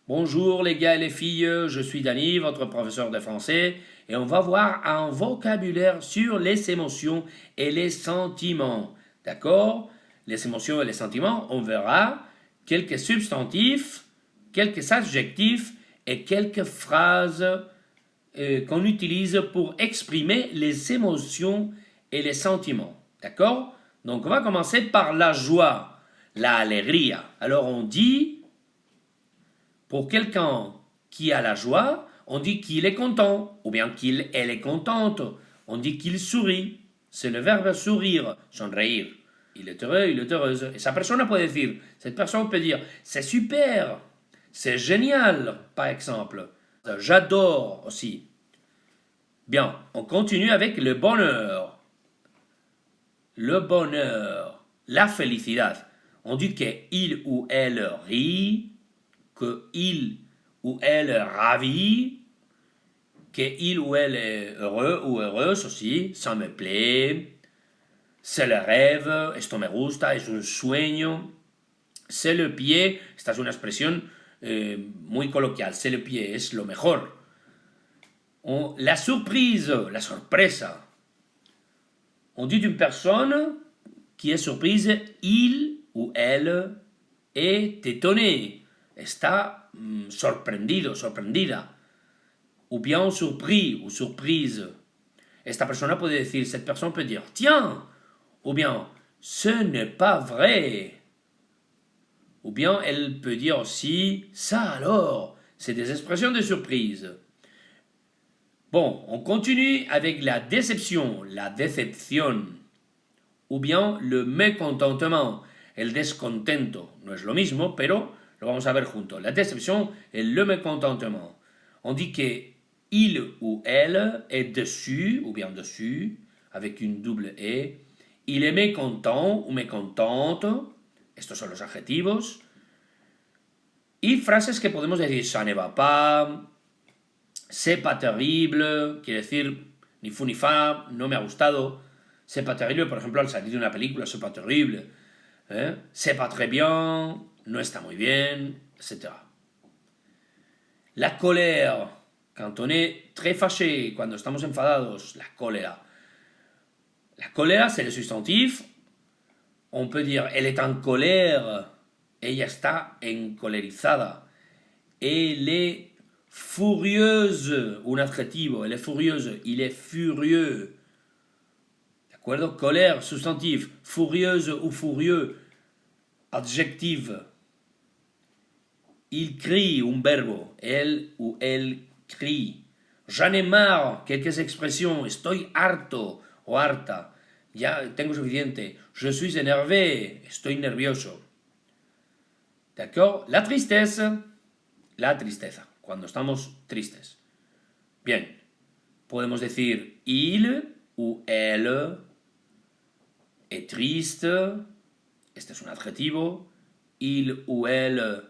Bonjour les gars et les filles, je suis Dany, votre professeur de français, et on va voir un vocabulaire sur les émotions et les sentiments. D'accord? Les émotions et les sentiments, on verra quelques substantifs, quelques adjectifs et quelques phrases qu'on utilise pour exprimer les émotions et les sentiments. D'accord? Donc on va commencer par la joie, la alegría. Alors on dit... Pour quelqu'un qui a la joie, on dit qu'il est content, ou bien elle est contente. On dit qu'il sourit. C'est le verbe sourire, sonreír. Il est heureux, il est heureuse. Et cette personne peut dire, c'est super, c'est génial, par exemple. J'adore aussi. Bien, on continue avec le bonheur. Le bonheur, la felicidad. On dit qu'il ou elle rit, qu'il ou elle est ravi, qu'il ou elle est heureux ou heureuse aussi, ça me plaît, c'est le rêve, esto me gusta, es un sueño, c'est le pie, esta es una expresión muy coloquial, c'est le pie, es lo mejor. La surprise, la sorpresa. On dit d'une personne qui est surprise, il ou elle est étonné, está sorprendido, sorprendida, ou bien surpris ou surprise. Esta persona puede decir, cette personne peut dire, tiens, ou bien, ce n'est pas vrai. Ou bien elle peut dire aussi, ça alors, c'est des expressions de surprise. Bon, on continue avec la déception, la décepción, ou bien le mécontentement, el descontento. No es lo mismo, pero lo vamos a ver juntos. La déception et le mécontentement. On dit que il ou elle est dessus, ou bien dessus, avec une double E. Il est mécontent ou mécontente. Estos son los adjetivos. Y frases que podemos decir, ça ne va pas, c'est pas terrible, quiere decir, ni fu ni fa, no me ha gustado. C'est pas terrible, por ejemplo, al salir de una película, c'est pas terrible. C'est pas très bien, no está muy bien, etc. La colère, quand on est très fâché, cuando estamos enfadados, la colère. La colère, c'est le substantif. On peut dire, elle est en colère, ella está encolerizada. Elle est furieuse, un adjetivo, elle est furieuse, il est furieux. D'accord? Colère, substantif, furieuse ou furieux, adjectif. Il crie, un verbo, elle ou elle crie. J'en ai marre, quelques expressions, estoy harto o harta, ya tengo suficiente. Je suis énervé, estoy nervioso. D'accord? La tristeza, cuando estamos tristes. Bien, podemos decir il ou elle est triste, este es un adjetivo, il ou elle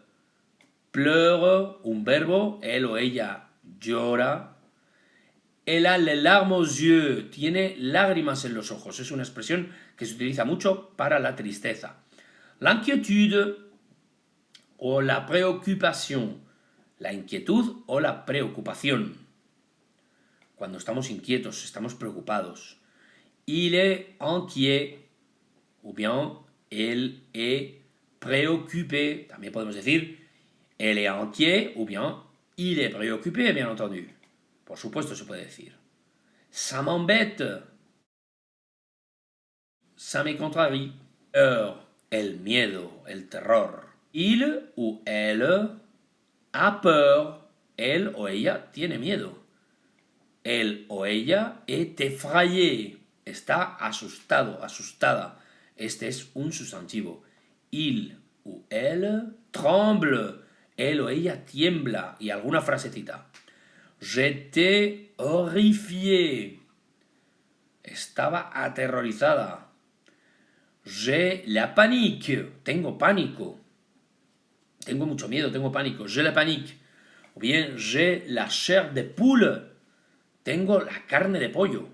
pleure, un verbo, él o ella llora. Elle a les larmes aux yeux, tiene lágrimas en los ojos, es una expresión que se utiliza mucho para la tristeza. L'inquiétude o la preocupación, la inquietud o la preocupación. Cuando estamos inquietos, estamos preocupados. Il est inquiet, ou bien elle est préoccupé. También podemos decir, elle est inquiet, ou bien il est préoccupé, bien entendu. Por supuesto se puede decir. Ça m'embête. Ça me contrarie. El miedo, el terror. Il ou elle a peur. Él o ella tiene miedo. Él o ella est effrayé. Está asustado, asustada. Este es un sustantivo. Il ou elle tremble. Él o ella tiembla. Y alguna frasecita. J'étais horrifié. Estaba aterrorizada. J'ai la panique. Tengo pánico. Tengo mucho miedo, tengo pánico. J'ai la panique. O bien, j'ai la chair de poule. Tengo la carne de pollo.